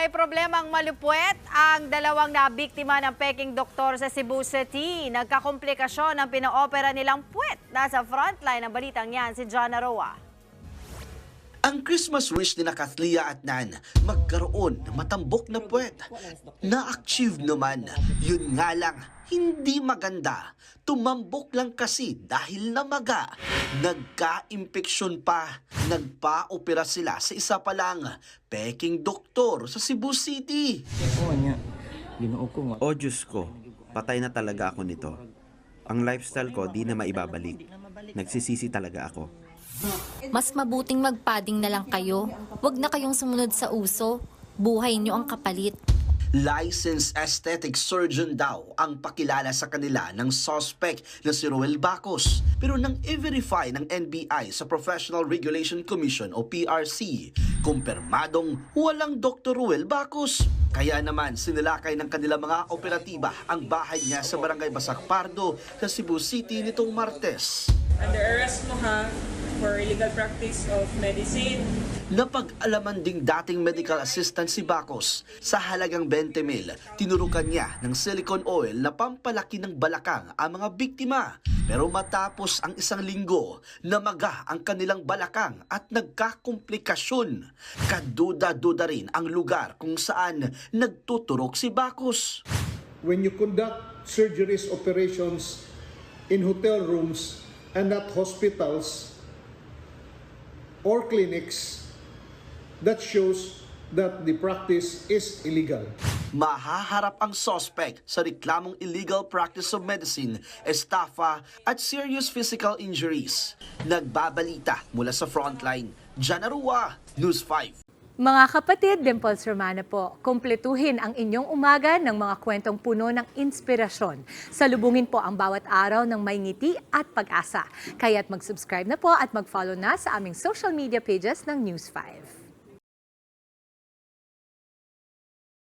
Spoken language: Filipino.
May problemang malupwet ang dalawang nabiktima ng peking doktor sa Cebu City. Nagkakomplikasyon ang pinaopera nilang puwet. Nasa frontline ng balitang yan si John Aroa. Ang Christmas wish ni Kathlia at Nan, magkaroon ng matambok na puwet. Na-achieve naman, yun nga lang, hindi maganda. Tumambok lang kasi dahil namaga. Nagka-impeksyon pa. Nagpa-opera sila sa isa pa lang, peking doktor sa Cebu City. O Diyos ko, patay na talaga ako nito. Ang lifestyle ko di na maibabalik. Nagsisisi talaga ako. Mas mabuting magpading na lang kayo. Huwag na kayong sumunod sa uso. Buhay niyo ang kapalit. Licensed aesthetic surgeon daw ang pakilala sa kanila ng suspect na si Roel Bacos. Pero nang i-verify ng NBI sa Professional Regulation Commission o PRC, kumpirmadong walang Dr. Roel Bacos. Kaya naman sinilakay ng kanilang mga operatiba ang bahay niya sa Barangay Basak Pardo sa Cebu City nitong Martes. Under arrest mo ha for illegal practice of medicine. Napag-alaman ding dating medical assistant si Bacos. Sa halagang 20,000, tinurukan niya ng silicone oil na pampalaki ng balakang ang mga biktima. Pero matapos ang isang linggo, namaga ang kanilang balakang at nagkakomplikasyon. Kaduda-duda rin ang lugar kung saan nagtuturok si Bacos. When you conduct surgeries, operations in hotel rooms and at hospitals or clinics, that shows that the practice is illegal. Mahaharap ang suspect sa reklamong illegal practice of medicine, estafa at serious physical injuries. Nagbabalita mula sa frontline, John Aroa, News 5. Mga kapatid, Dimples Romana po, kumpletuhin ang inyong umaga ng mga kwentong puno ng inspirasyon. Salubungin po ang bawat araw ng may ngiti at pag-asa. Kaya't mag-subscribe na po at mag-follow na sa aming social media pages ng News 5.